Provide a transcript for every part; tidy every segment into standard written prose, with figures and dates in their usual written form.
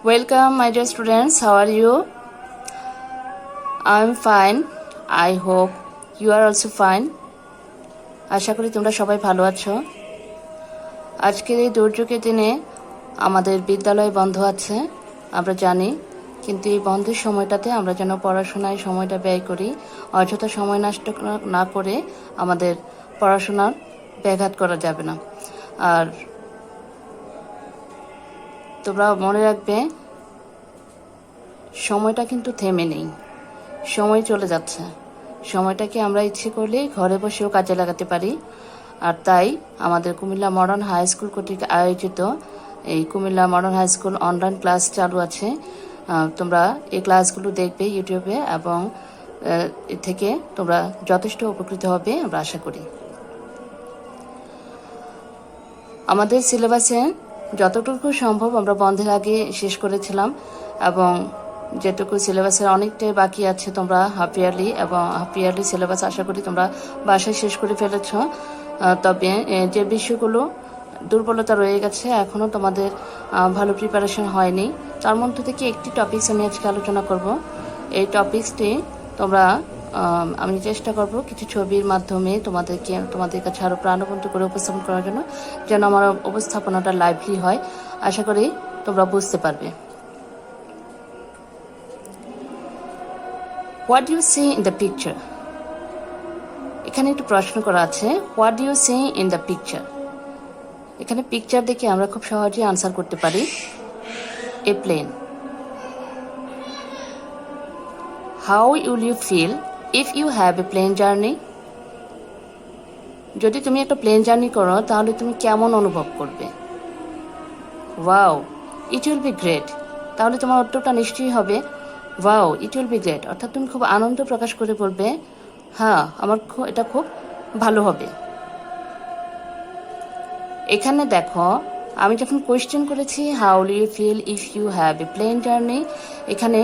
Welcome, my dear students. How are you? I'm fine. I hope you are also fine. আশা করি তোমরা সবাই ভালো আছো। আজকের এই দুর্যোগের দিনে আমাদের বিদ্যালয় বন্ধ আছে, আমরা জানি, কিন্তু এই বন্ধের সময়টাতে আমরা যেন পড়াশোনায় সময়টা ব্যয় করি, অযথা সময় নষ্ট না করে আমাদের পড়াশোনার ব্যাঘাত করা যাবে না। আর তোমরা মনে রাখবে, সময়টা কিন্তু থেমে নেই, সময় চলে যাচ্ছে। সময়টাকে আমরা ইচ্ছে করলেই ঘরে বসেও কাজে লাগাতে পারি। আর তাই আমাদের কুমিল্লা মডার্ন হাই স্কুল কর্তৃক আয়োজিত এই Comilla modern high school online class চালু আছে। তোমরা এই ক্লাসগুলো দেখবে ইউটিউবে, এবং এ থেকে তোমরা যথেষ্ট উপকৃত হবে আমরা আশা করি। আমাদের সিলেবাসে যতটুকু সম্ভব আমরা বন্ধের আগে শেষ করেছিলাম, এবং যেটুকু সিলেবাসের অনেকটাই বাকি আছে তোমরা হাফ ইয়ারলি সিলেবাস আশা করি তোমরা বাসায় শেষ করে ফেলেছ। তবে যে বিষয়গুলো দুর্বলতা রয়ে গেছে, এখনও তোমাদের ভালো প্রিপারেশন হয়নি, তার মধ্যে থেকে একটি টপিকস আমি আজকে আলোচনা করব। এই টপিকসটি তোমরা আমি চেষ্টা করব কিছু ছবির মাধ্যমে তোমাদের কাছে আরও প্রাণবন্ত করে উপস্থাপন করার জন্য, যেন আমার উপস্থাপনাটা লাইভলি হয়। আশা করি তোমরা বুঝতে পারবে। What do you see in the picture? এখানে একটু প্রশ্ন করা আছে, What do you see in the picture? এখানে পিকচার দেখে আমরা খুব সহজেই আনসার করতে পারি। A plane. How will you feel if you have a plane journey? যদি তুমি একটা প্লেন জার্নি করো তাহলে তুমি কেমন অনুভব করবে? Wow, it will be great. তাহলে তোমার উত্তরটা নিশ্চয়ই হবে Wow, it will be great. অর্থাৎ তুমি খুব আনন্দ প্রকাশ করে বলবে, হ্যাঁ, এটা খুব ভালো হবে। এখানে দেখো, আমি যখন কোয়েশ্চেন করেছি how will you feel if you have a plane journey, এখানে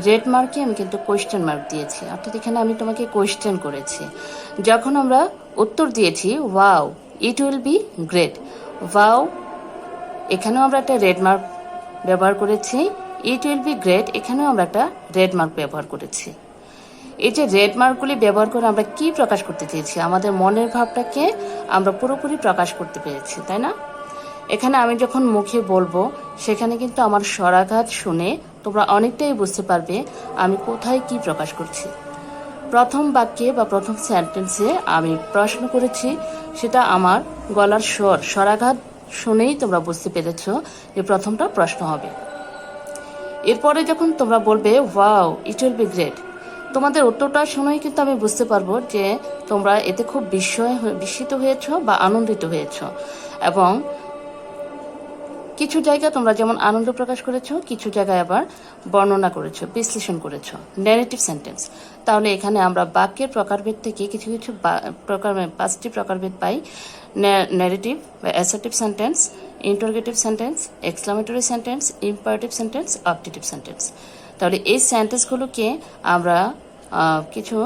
রেড মার্কে আমি কিন্তু কোয়েশ্চেন মার্ক দিয়েছি, অর্থাৎ এখানে আমি তোমাকে কোয়েশ্চেন করেছি। যখন আমরা উত্তর দিয়েছি wow it will be great, wow, এখানেও আমরা একটা রেড মার্ক ব্যবহার করেছি। ইট উইল বি গ্রেট, এখানেও আমরা একটা রেড মার্ক ব্যবহার করেছি। এই যে রেড মার্কগুলি ব্যবহার করে আমরা কি প্রকাশ করতে চেয়েছি? আমাদের মনের ভাবটাকে আমরা পুরোপুরি প্রকাশ করতে পেরেছি, তাই না? এখানে আমি যখন মুখে বলবো, সেখানে কিন্তু আমার স্বরাঘাত শুনে তোমরা অনেকটাই বুঝতে পারবে আমি কোথায় কি প্রকাশ করছি। প্রথম বাক্যে বা প্রথম সেন্টেন্সে আমি প্রশ্ন করেছি, সেটা আমার গলার স্বরাঘাত শুনেই তোমরা বুঝতে পেরেছ যে প্রথমটা প্রশ্ন হবে। এরপরে যখন তোমরা বলবে wow it will be great, তোমাদের উত্তরটা শুনেই কিন্তু আমি বুঝতে পারবো যে তোমরা এতে খুব বিস্মিত হয়েছ বা আনন্দিত হয়েছ, এবং কিছু জায়গায় তোমরা যেমন আনন্দ প্রকাশ করেছো, কিছু জায়গায় আবার বর্ণনা করেছো, বিশ্লেষণ করেছো, ন্যারেটিভ সেন্টেন্স। তাহলে এখানে আমরা বাক্যের প্রকারভেদ থেকে কিছু পাঁচটি প্রকারভেদ পাই: ন্যারেটিভ বা assertive sentence, interrogative sentence, exclamatory sentence, imperative sentence, objective sentence. তাহলে এই সেন্টেন্সগুলোকে আমরা কিছু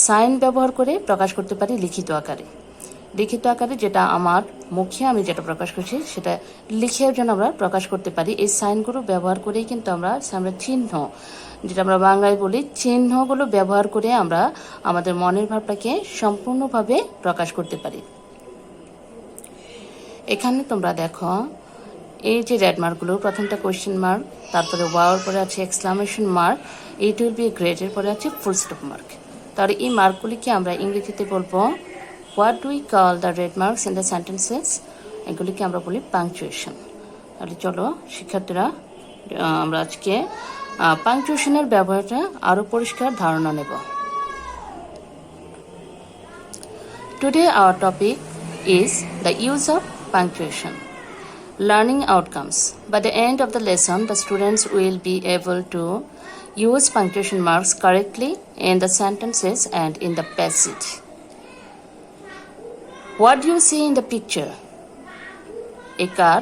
সাইন ব্যবহার করে প্রকাশ করতে পারি লিখিত আকারে, যেটা আমার মুখে আমি যেটা প্রকাশ করছি সেটা লিখেও যেন আমরা প্রকাশ করতে পারি। এই সাইনগুলো ব্যবহার করেই কিন্তু আমরা চিহ্ন, যেটা আমরা বাংলায় বলি, চিহ্নগুলো ব্যবহার করে আমরা আমাদের মনের ভাবটাকে সম্পূর্ণভাবে প্রকাশ করতে পারি। এখানে তোমরা দেখো, এই যে রেড মার্কগুলো, প্রথমটা কোয়েশ্চেন মার্ক, তারপরে ওয়াওর পরে আছে exclamation mark, it will be great এর পরে আছে ফুল স্টপ মার্ক। তাহলে এই মার্কগুলিকে আমরা ইংরেজিতে বলবো what do we call the red marks in the sentences? এগুলিকে আমরা বলি পাংচুয়েশন। তাহলে চলো শিক্ষার্থীরা, আমরা আজকে পাংচুয়েশনের ব্যবহারটা আরও পরিষ্কার ধারণা নেব। Today our topic is the use of punctuation. Learning outcomes. By the end of the lesson, the students will be able to use punctuation marks correctly in the sentences and in the passage. What do you see in the picture? A car.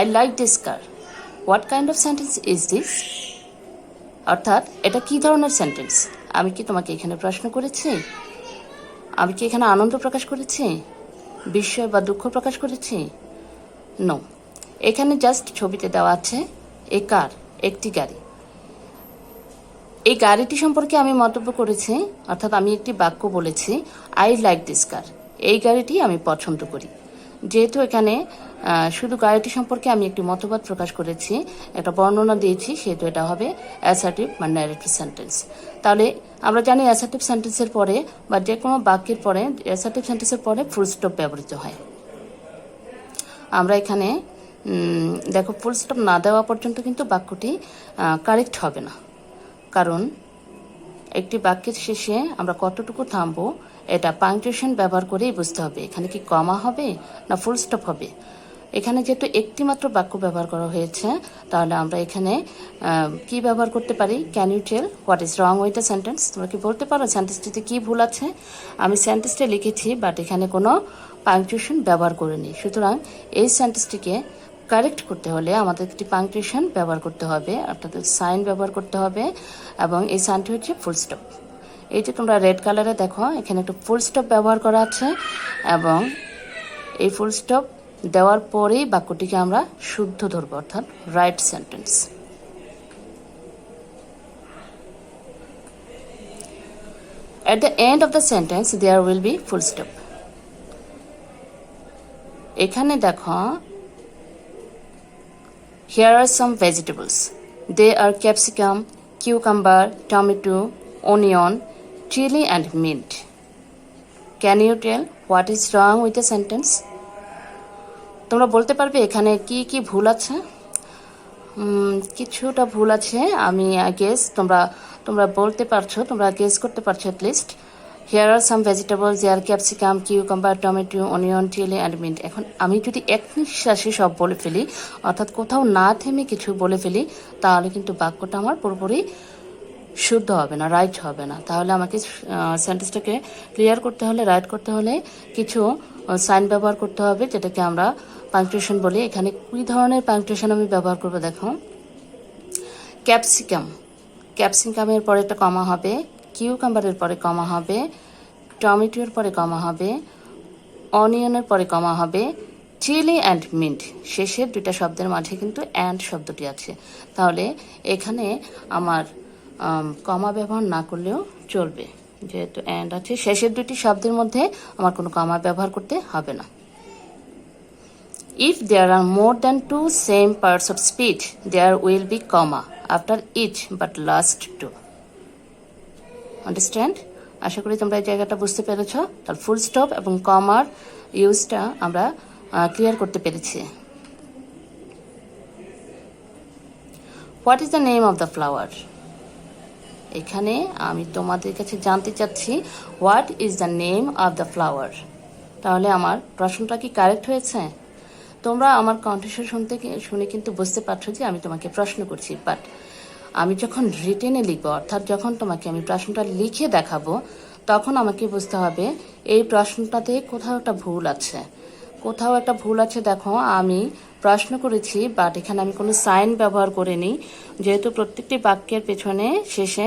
I like this car. What kind of sentence is this? অর্থাৎ এটা কি ধরনের sentence? আমি কি তোমাকে এখানে প্রশ্ন করেছি? আমি কি এখানে আনন্দ প্রকাশ করেছি, বিস্ময় বা দুঃখ প্রকাশ করেছি? নো, এখানে জাস্ট ছবিতে দেওয়া আছে এ কার, একটি গাড়ি। এই গাড়িটি সম্পর্কে আমি মন্তব্য করেছি, অর্থাৎ আমি একটি বাক্য বলেছি, আই লাইক দিস কার, এই গাড়িটি আমি পছন্দ করি। যেহেতু এখানে শুধু গাড়িটি সম্পর্কে আমি একটি মতবাদ প্রকাশ করেছি, একটা বর্ণনা দিয়েছি, সেহেতু এটা হবে অ্যাসার্টিভ বা ন্যারেটিভ সেন্টেন্স। তাহলে আমরা জানি অ্যাসার্টিভ সেন্টেন্সের পরে বা যে কোনো বাক্যের পরে, অ্যাসার্টিভ সেন্টেন্সের পরে ফুল স্টপ ব্যবহৃত হয়। আমরা এখানে দেখো ফুল স্টপ না দেওয়া পর্যন্ত কিন্তু বাক্যটি কারেক্ট হবে না, কারণ একটি বাক্যের শেষে আমরা কতটুকু থামবো এটা পাংচুয়েশন ব্যবহার করেই বুঝতে হবে। এখানে কি কমা হবে না ফুল স্টপ হবে। এখানে যেহেতু একটি মাত্র বাক্য ব্যবহার করা হয়েছে, তাহলে আমরা এখানে কি ব্যবহার করতে পারি, can you tell what is wrong with the sentence. তোমরা কি বলতে পারো সেন্টেন্সটিতে কি ভুল আছে? আমি সেন্টেন্সটা লিখেছি, বাট এখানে কোনো পাংচুয়েশন ব্যবহার করিনি। সুতরাং এই সেন্টেন্সটিকে কারেক্ট করতে হলে আমাদের একটি পাংচুয়েশন ব্যবহার করতে হবে, অর্থাৎ সাইন ব্যবহার করতে হবে, এবং এই সাইনটি হচ্ছে ফুল স্টপ। এই যে তোমরা রেড কালারে দেখো, এখানে একটা ফুল স্টপ ব্যবহার করা আছে, এবং এই ফুল স্টপ দেওয়ার পরেই বাক্যটিকে আমরা শুদ্ধ ধরব, অর্থাৎ right sentence. At the end of the sentence there will be full stop. এখানে দেখো, here are some vegetables. They are capsicum, cucumber, tomato, onion, chili and mint. Can you tell what is wrong with the sentence? তোমরা বলতে পারবে এখানে কি কি ভুল আছে? কিছুটা ভুল আছে, আমি গেস তোমরা বলতে পারছো, তোমরা গেস করতে পারছো at least. Here are some vegetables, here capsicum, cucumber, tomato, onion, chilli and mint. এখন আমি যদি এক নিঃশ্বাসে সব বলে ফেলি, অর্থাৎ কোথাও না থেমে কিছু বলে ফেলি, তাহলে কিন্তু বাক্যটা আমার পুরোপুরি শুদ্ধ হবে না, রাইট হবে না। তাহলে আমাকে সেন্টেন্সটাকে ক্লিয়ার করতে হলে, রাইট করতে হলে কিছু সাইন ব্যবহার করতে হবে, যেটাকে আমরা পাংচুয়েশন বলি। এখানে কি ধরনের পাংচুয়েশন আমি ব্যবহার করবো দেখো, ক্যাপসিকাম, ক্যাপসিকামের পরে একটা কমা হবে, কিউকাম্বারের পরে কমা হবে, টমেটোর পরে কমা হবে, অনিয়নের পরে কমা হবে, চিলি অ্যান্ড মিন্ট, শেষের দুইটা শব্দের মাঝে কিন্তু অ্যান্ড শব্দটি আছে। তাহলে এখানে আমার কমা ব্যবহার না করলেও চলবে, যেহেতু অ্যান্ড আছে। শেষের দুটি শব্দের মধ্যে আমার কোনো কমা ব্যবহার করতে হবে না। If there are more than two same parts of speech, there will be comma after each but last two. Understand? আশা করি তোমরা এই জায়গাটা বুঝতে পেরেছ। তাহলে ফুল স্টপ এবং কমার ইউজটা আমরা ক্লিয়ার করতে পেরেছি। What is the name of the flower? এখানে আমি তোমাদের কাছে জানতে চাচ্ছি what is the name of the flower. তাহলে আমার প্রশ্নটা কি কারেক্ট হয়েছে? তোমরা আমার কণ্ঠস্বর শুনে কিন্তু বুঝতে পারছো যে আমি তোমাকে প্রশ্ন করছি, বাট আমি যখন রিটেনে লিখবো, অর্থাৎ যখন তোমাকে আমি প্রশ্নটা লিখে দেখাবো, তখন আমাকে বুঝতে হবে এই প্রশ্নটাতে কোথাও একটা ভুল আছে, কোথাও একটা ভুল আছে। দেখো, আমি প্রশ্ন করেছি, বাট এখানে আমি কোনো সাইন ব্যবহার করিনি। যেহেতু প্রত্যেকটি বাক্যের পেছনে শেষে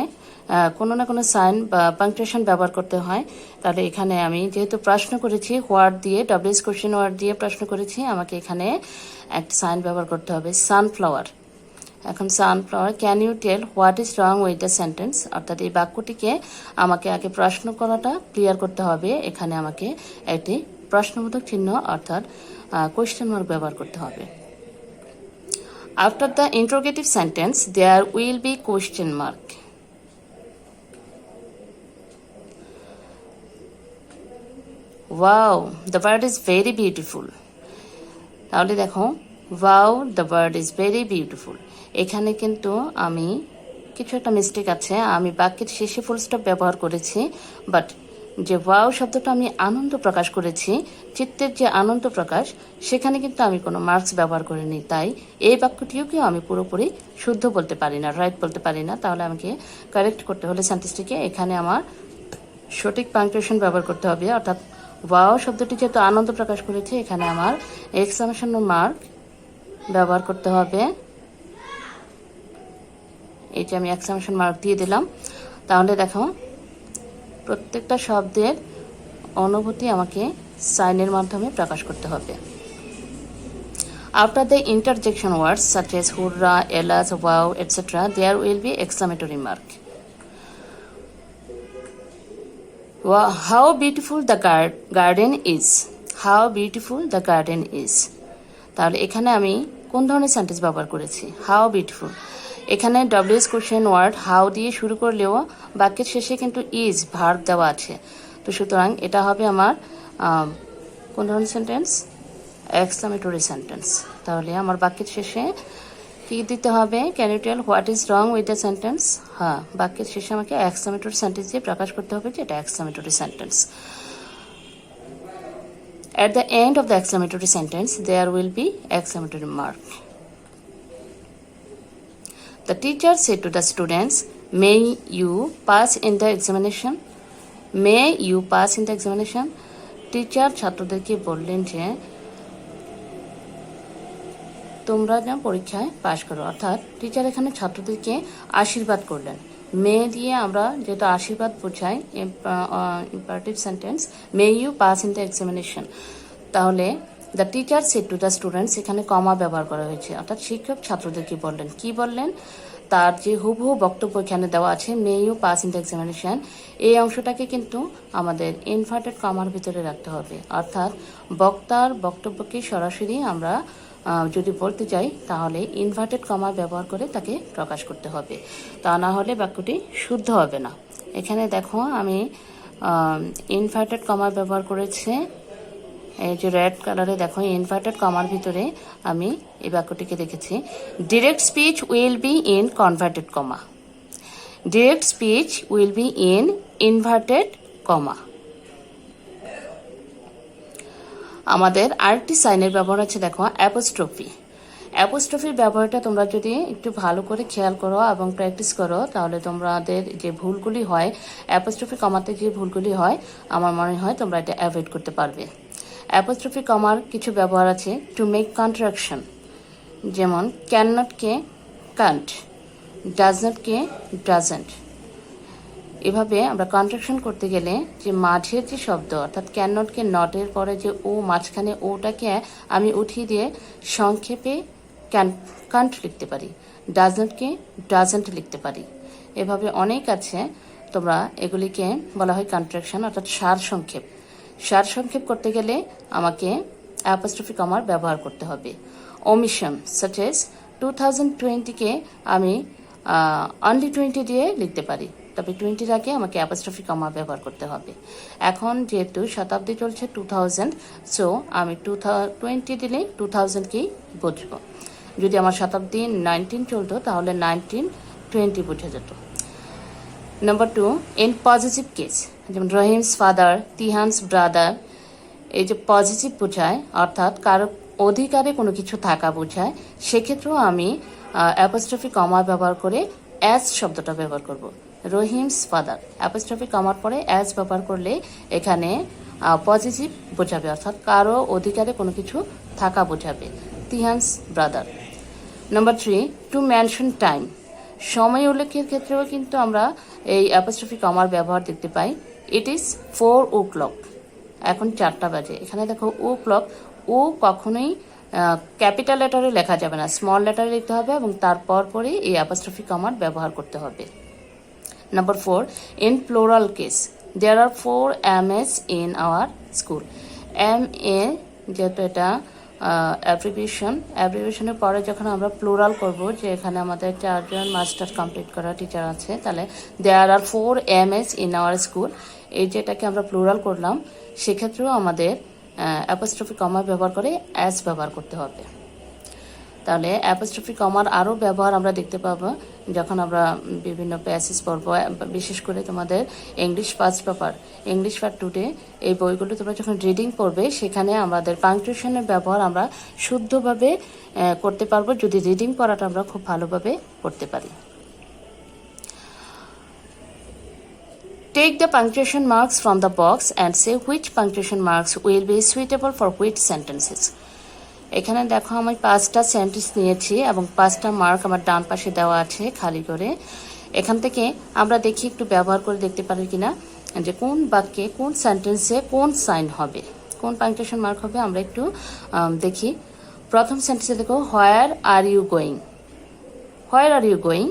কোনো না কোনো সাইন বা পাংচুয়েশন ব্যবহার করতে হয়, তাহলে এখানে আমি যেহেতু প্রশ্ন করেছি ওয়ার্ড দিয়ে, ডব্লিউএস কোশ্চেন ওয়ার্ড দিয়ে প্রশ্ন করেছি, আমাকে এখানে একটা সাইন ব্যবহার করতে হবে, সানফ্লাওয়ার। এখন sunflower, can you tell what is wrong with the sentence, অর্থাৎ এই বাক্যটিকে আমাকে আগে প্রশ্ন করাটা ক্লিয়ার করতে হবে। এখানে আমাকে একটি প্রশ্নবোধক চিহ্ন অর্থাৎ কোয়েশ্চেন মার্ক ব্যবহার করতে হবে। After the interrogative sentence there will be question mark. Wow, the bird is very beautiful. তাহলে দেখো, wow the bird is very beautiful, এখানে কিন্তু আমি কিছু একটা মিস্টেক আছে। আমি বাক্যের শেষে ফুল স্টপ ব্যবহার করেছি, বাট যে ওয়াও শব্দটা আমি আনন্দ প্রকাশ করেছি, চিত্তের যে আনন্দ প্রকাশ, সেখানে কিন্তু আমি কোনো মার্কস ব্যবহার করিনি। তাই এই বাক্যটিকেও আমি পুরোপুরি শুদ্ধ বলতে পারি না, রাইট বলতে পারি না। তাহলে আমাকে কারেক্ট করতে হলে সেন্টেন্সটিকে এখানে আমার সঠিক পাংচুয়েশন ব্যবহার করতে হবে, অর্থাৎ ওয়াও শব্দটি যেহেতু আনন্দ প্রকাশ করেছে, এখানে আমার এক্সক্লামেশন মার্ক ব্যবহার করতে হবে। এই যে আমি এক্সক্লামেশন মার্ক দিয়ে দিলাম। তাহলে দেখো, প্রত্যেকটা শব্দের অনুভূতি আমাকে সাইনের মাধ্যমে প্রকাশ করতে হবে। After the interjection words such as hurrah, elas, wow, etc., there will be exclamatory mark. Wow, how beautiful the garden is. How beautiful the garden is. তাহলে এখানে আমি কোন ধরনের সেন্টেন্স ব্যবহার করেছি? How beautiful. এখানে ডব্লিউএস কোশ্চেন ওয়ার্ড হাউ দিয়ে শুরু করলেও বাক্যের শেষে কিন্তু ইজ ভার্ব দেওয়া আছে। তো সুতরাং এটা হবে আমার কোন ধরনের সেন্টেন্স? Exclamatory sentence. তাহলে আমার বাক্যের শেষে কি দিতে হবে? Can you tell what is wrong with the sentence? হ্যাঁ, বাক্যের শেষে আমাকে এক্সক্লামেটরি সেন্টেন্স দিয়ে প্রকাশ করতে হবে যে এটা exclamatory sentence. At the end of the exclamatory sentence, there will be exclamatory mark. The teacher said to the students, may you pass in the examination? May you pass in the examination? Teacher ছাত্রদেরকে বললেন যে তোমরা যেন পরীক্ষায় পাশ করো, অর্থাৎ teacher এখানে ছাত্রদেরকে আশীর্বাদ করলেন। মে দিয়ে আমরা যেটা আশীর্বাদ বোঝাই imperative sentence, may you pass in the examination. তাহলে the teacher said to the students, এখানে কমা ব্যবহার করা হয়েছে, অর্থাৎ শিক্ষক ছাত্রদেরকে বললেন। কি বললেন? তার যে হুবহু বক্তব্য এখানে দেওয়া আছে, may you pass in the examination, এই অংশটাকে কিন্তু আমাদের ইনভার্টেড কমার ভিতরে রাখতে হবে। অর্থাৎ বক্তার বক্তব্যকে সরাসরি আমরা যদি বলতে চাই তাহলে ইনভার্টেড কমা ব্যবহার করে তাকে প্রকাশ করতে হবে, তা না হলে বাক্যটি শুদ্ধ হবে না। এখানে দেখো আমি ইনভার্টেড কমা ব্যবহার করেছে, এই যে রেড কালারে দেখো ইনভার্টেড কমার ভিতরে আমি এই বাক্যটিকে দেখেছি। Direct speech will be in converted comma. Direct speech will be in inverted comma. আমাদের আরেকটি সাইনের ব্যবহার আছে, দেখো অ্যাপোস্ট্রফি। অ্যাপোস্ট্রফির ব্যবহারটা তোমরা যদি একটু ভালো করে খেয়াল করো এবং প্র্যাকটিস করো তাহলে তোমাদের যে ভুলগুলি হয়, অ্যাপোস্ট্রফি কমাতে যে ভুলগুলি হয়, আমার মনে হয় তোমরা এটা অ্যাভয়েড করতে পারবে। অ্যাপোস্ট্রফি কমার কিছু ব্যবহার আছে, টু মেক কন্ট্রাকশন, যেমন ক্যান নট কে কান্ট, ডাজ নট কে ডাজেন্ট। এভাবে আমরা কন্ট্রাকশন করতে গেলে যে মাঝের যে শব্দ, অর্থাৎ ক্যান নটকে নটের পরে যে ও মাঝখানে ওটাকে আমি উঠিয়ে দিয়ে সংক্ষেপে কান্ট লিখতে পারি, ডাজ নটকে ডাজেন্ট লিখতে পারি। এভাবে অনেক আছে, তোমরা এগুলিকে বলা হয় কন্ট্রাকশন, অর্থাৎ সার সংক্ষেপ। সার সংক্ষেপ করতে গেলে আমাকে অ্যাপোস্ট্রফি কমার ব্যবহার করতে হবে। ওমিশন সাচ এস 2020-কে আমি অনলি 20 দিয়ে লিখতে পারি, তবে 20-র আগে আমাকে অ্যাপোস্ট্রফি কমা ব্যবহার করতে হবে। এখন যেহেতু শতাব্দী চলছে 2000, সো আমি 2020 দিলে 2000-কেই বুঝবো। যদি আমার শতাব্দী 19 চলতো তাহলে 1920 বোঝা যেত। নাম্বার 2, ইন পজিটিভ কেস, যেমন রহিমস ফাদার, তিহানস ব্রাদার, এই যে পজিটিভ বোঝায়, অর্থাৎ কারো অধিকারে কোনো কিছু থাকা বোঝায়, সেক্ষেত্রেও আমি অ্যাপোস্ট্রফি কমা ব্যবহার করে অ্যাজ শব্দটা ব্যবহার করব। রহিমস ফাদার, অ্যাপোস্ট্রফি কমার পরে অ্যাজ ব্যবহার করলে এখানে পজিটিভ বোঝাবে, অর্থাৎ কারো অধিকারে কোনো কিছু থাকা বোঝাবে। তিহানস brother. Number 3, to mention time, সময় উল্লেখের ক্ষেত্রেও কিন্তু আমরা এই অ্যাপোস্ট্রফি কমার ব্যবহার দেখতে পাই। ইট ইজ 4 o'clock, এখন 4টা বাজে। এখানে দেখো ও ক্লক, ও কখনোই ক্যাপিটাল লেটারে লেখা যাবে না, স্মল লেটারে লিখতে হবে এবং তারপর পরে এই অ্যাপোস্ট্রফি কমার ব্যবহার করতে হবে। Number 4, in plural case, there are 4 MS in our school. MA যেহেতু এটা অ্যাব্রিভিয়েশনের পরে যখন আমরা প্লোরাল করব, যে এখানে আমাদের 4 জন মাস্টার কমপ্লিট করা টিচার আছে, তাহলে দেয়ার are 4 MS in our school, এই যেটাকে আমরা প্লোরাল করলাম, সেক্ষেত্রেও আমাদের অ্যাপোস্ট্রফি কমা ব্যবহার করে অ্যাজ ব্যবহার করতে হবে। তাহলে অ্যাপোস্ট্রফি কমার আরও ব্যবহার আমরা দেখতে পাবো যখন আমরা বিভিন্ন প্যাসেজ পড়ব, বিশেষ করে তোমাদের English first paper, English for today, এই বইগুলো তোমরা যখন রিডিং পড়বে সেখানে আমাদের পাংচুয়েশনের ব্যবহার আমরা শুদ্ধভাবে করতে পারবো যদি রিডিং পড়াটা আমরা খুব ভালোভাবে করতে পারি। Take the punctuation marks from the box and say which punctuation marks will be suitable for which sentences. এখানে দেখো আমি 5টা সেন্টেন্স নিয়েছি এবং 5টা মার্ক আমার ডান পাশে দেওয়া আছে খালি করে। এখান থেকে আমরা দেখি একটু ব্যবহার করে দেখতে পারি কিনা যে কোন বাক্যে কোন সেন্টেন্সে কোন সাইন হবে, কোন পাংচুয়েশন মার্ক হবে। আমরা একটু দেখি। প্রথম সেন্টেন্সে দেখো where are you going, where are you going.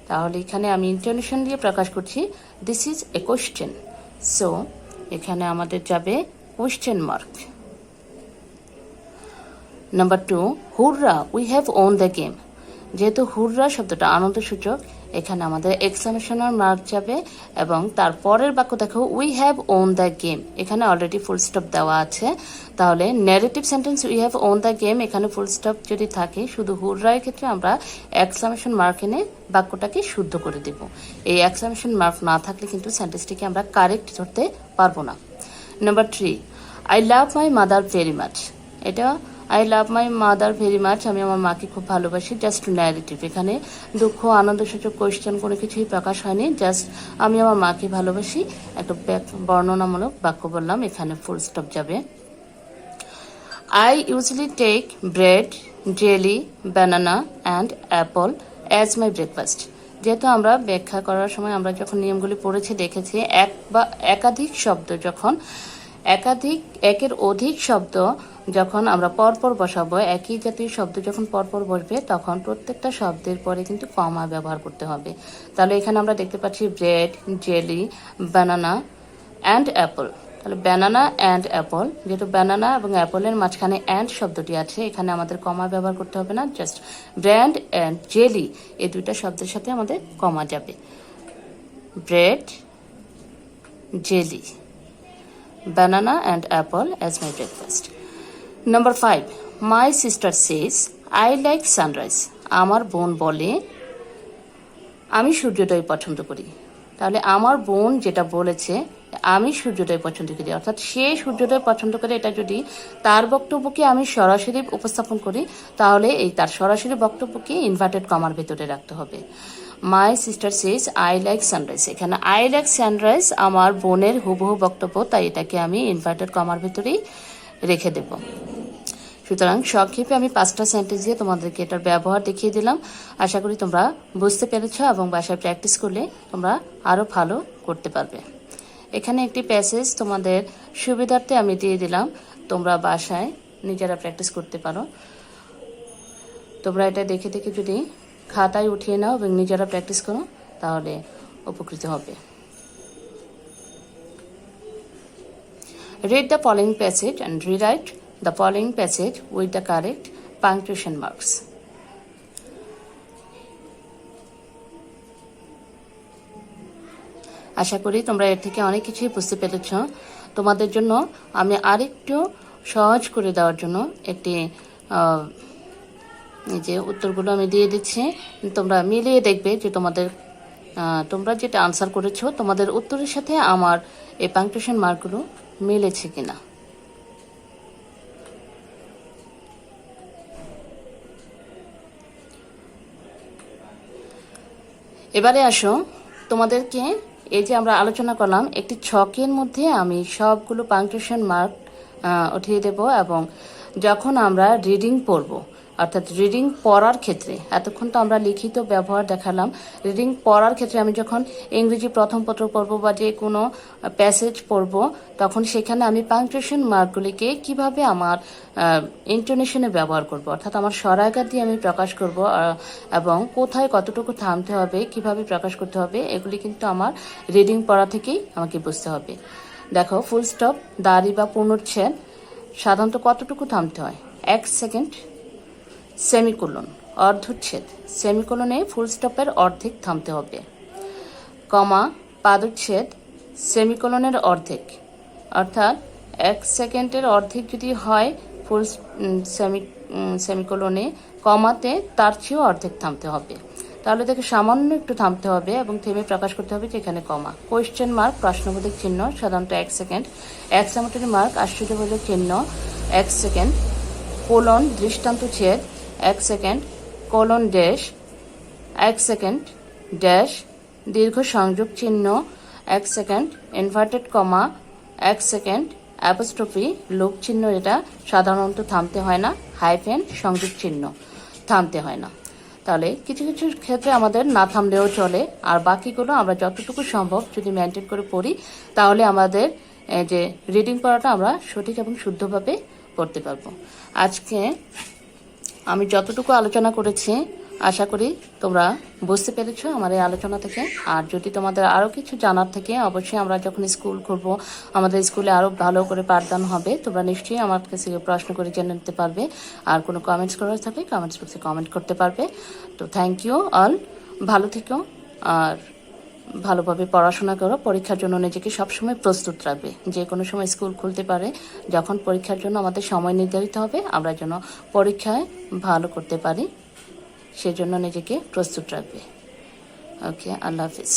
তাহলে এখানে আমি ইন্টোনেশন দিয়ে প্রকাশ করছি this is a question, so এখানে আমাদের যাবে question mark. Number 2, hurrah we have won the game. যেহেতু হুররা শব্দটা আনন্দসূচক, এখানে আমাদের এক্সক্লামেশনাল মার্ক যাবে এবং তার পরের বাক্য দেখো we have won the game, এখানে অলরেডি ফুল স্টপ দেওয়া আছে। তাহলে negative sentence we have won the game, এখানে ফুল স্টপ যদি থাকে শুধু হুররার ক্ষেত্রে আমরা এক্সক্লামেশন মার্ক এনে বাক্যটাকে শুদ্ধ করে দেব। এই এক্সক্লামেশন মার্ক না থাকলে কিন্তু সেন্টেন্সটিকে আমরা কারেক্ট ধরতে পারবো না। Number 3, I love my mother very much. এটা I love my mother very much, আমি আমার মাকে খুব ভালোবাসি, জাস্ট ন্যারেটিভ। এখানে দুঃখ আনন্দসূচক কোয়েশ্চেন কোনো কিছুই প্রকাশ হয়নি, জাস্ট আমি আমার মাকে ভালোবাসি একটা বর্ণনামূলক বাক্য বললাম, এখানে ফুল স্টপ যাবে। I usually take bread, jelly, banana and apple as my breakfast. যেহেতু আমরা ব্যাখ্যা করার সময় আমরা যখন নিয়মগুলি পড়েছি দেখেছি এক বা একাধিক শব্দ যখন একের অধিক শব্দ যখন আমরা পরপর বসাবো, একই জাতীয় শব্দ যখন পরপর বসবে তখন প্রত্যেকটা শব্দের পরে কিন্তু কমা ব্যবহার করতে হবে। তাহলে এখানে আমরা দেখতে পাচ্ছি bread, jelly, banana and Apple. তাহলে ব্যানানা অ্যান্ড অ্যাপল, যেহেতু ব্যানানা এবং অ্যাপলের মাঝখানে অ্যান্ড শব্দটি আছে এখানে আমাদের কমা ব্যবহার করতে হবে না, জাস্ট ব্রেড অ্যান্ড জেলি এই দুইটা শব্দের সাথে আমাদের কমা যাবে। Bread, jelly, banana and apple as my breakfast. Number 5, my sister says I like sunrise. আমার বোন বলে আমি সূর্যোদয় পছন্দ করি। তাহলে আমার বোন যেটা বলেছে আমি সূর্যোদয় পছন্দ করি, অর্থাৎ সে সূর্যোদয় পছন্দ করে, এটা যদি তার বক্তব্যকে আমি সরাসরি উপস্থাপন করি তাহলে এই তার সরাসরি বক্তব্যকে ইনভার্টেড কমার ভেতরে রাখতে হবে। My sister says I like sunrise, এখানে আই লাইক সানরাইজ আমার বোনের হুবহু বক্তব্য, তাই এটাকে আমি ইনভার্টেড কমার ভেতরেই রেখে দেব। সুতরাং সংক্ষেপে আমি 5টা সেন্টেন্স দিয়ে তোমাদেরকে এটার ব্যবহার দেখিয়ে দিলাম। আশা করি তোমরা বুঝতে পেরেছ এবং বাসায় প্র্যাকটিস করলে তোমরা আরও ভালো করতে পারবে। এখানে একটি প্যাসেজ তোমাদের সুবিধার্থে আমি দিয়ে দিলাম, তোমরা বাসায় নিজেরা প্র্যাকটিস করতে পারো। তোমরা এটা দেখে দেখে যদি খাতায় উঠিয়ে নাও এবং নিজেরা প্র্যাকটিস করো তাহলে উপকৃত হবে। Read the following passage and rewrite the following passage with the correct punctuation marks. আশা করি তোমরা এর থেকে অনেক কিছুই বুঝতে পেরেছ। তোমাদের জন্য আমি আরেকটু সহজ করে দেওয়ার জন্য একটি এই যে উত্তরগুলো আমি দিয়ে দিচ্ছি, তোমরা মিলিয়ে দেখবে যে তোমরা যেটা আনসার করেছো তোমাদের উত্তরের সাথে আমার এই পাংচুয়েশন মার্কগুলো মিলেছে কিনা। এবারে আসো তোমাদেরকে এই যে আমরা আলোচনা করলাম একটি ছকের মধ্যে আমি সবগুলো পাংচুয়েশন মার্ক উঠিয়ে দেব এবং যখন আমরা রিডিং পড়ব, অর্থাৎ রিডিং পড়ার ক্ষেত্রে এতক্ষণ তো আমরা লিখিত ব্যবহার দেখালাম, রিডিং পড়ার ক্ষেত্রে আমি যখন ইংরেজি প্রথম পত্র পড়ব বা যে কোনো প্যাসেজ পড়ব তখন সেখানে আমি পাংচুয়েশন মার্কগুলিকে কিভাবে আমার ইন্টোনেশনে ব্যবহার করব, অর্থাৎ আমার স্বরাঘাত দিয়ে আমি প্রকাশ করব এবং কোথায় কতটুকু থামতে হবে কিভাবে প্রকাশ করতে হবে এগুলি কিন্তু আমার রিডিং পড়া থেকেই আমাকে বুঝতে হবে। দেখো ফুল স্টপ, দাড়ি বা পূর্ণচ্ছেদ সাধারণত কতটুকু থামতে হয়, 1 সেকেন্ড। সেমিকোলন, অর্ধচ্ছেদ, সেমিকোলনে ফুল স্টপের অর্ধেক থামতে হবে। কমা, পাদচ্ছেদ, সেমিকোলনের অর্ধেক, অর্থাৎ 1 সেকেন্ডের অর্ধেক যদি হয় ফুল সেমিকোলনে, কমাতে তার চেয়েও অর্ধেক থামতে হবে। তাহলে দেখে সামান্য একটু থামতে হবে এবং থেমে প্রকাশ করতে হবে যে এখানে কমা। কোয়েশ্চেন মার্ক, প্রশ্নবোধক চিহ্ন সাধারণত 1 সেকেন্ড। এক্সামেটরি মার্ক, আশ্চর্যবোধক চিহ্ন 1 সেকেন্ড। কোলন, দৃষ্টান্ত ছেদ 1 second. Colon dash 1 second. Dash দীর্ঘ সংযোগ চিহ্ন 1 second. Inverted comma 1 second. Apostrophe লোক চিহ্ন, এটা সাধারণত থামতে হয় না। হাইফেন সংযোগ চিহ্ন, থামতে হয় না। তাহলে কিছু কিছু ক্ষেত্রে আমাদের না থামলেও চলে, আর বাকিগুলো আমরা যতটুকু সম্ভব যদি মেনটেন করে পড়ি তাহলে আমাদের যে রিডিং পড়াটা আমরা সঠিক এবং শুদ্ধভাবে পড়তে পারবো। আজকে আমি যতটুকু আলোচনা করেছি আশা করি তোমরা বুঝতে পেরেছো আমার এই আলোচনা থেকে। আর যদি তোমাদের আরও কিছু জানার থেকে, অবশ্যই আমরা যখন স্কুল করব, আমাদের স্কুলে আরও ভালো করে পাঠদান হবে, তোমরা নিশ্চয়ই আমার কাছে প্রশ্ন করে জেনে নিতে পারবে। আর কোনো কমেন্টস করার থাকলে কমেন্টস বক্সে কমেন্ট করতে পারবে। তো থ্যাংক ইউ অল, ভালো থেকো আর ভালোভাবে পড়াশোনা করো। পরীক্ষার জন্য নিজেকে সবসময় প্রস্তুত রাখবে। যে কোনো সময় স্কুল খুলতে পারে, যখন পরীক্ষার জন্য আমাদের সময় নির্ধারিত হবে, আমরা যেন পরীক্ষায় ভালো করতে পারি, সেজন্য নিজেকে প্রস্তুত রাখবে। ওকে, আল্লাহ হাফিজ।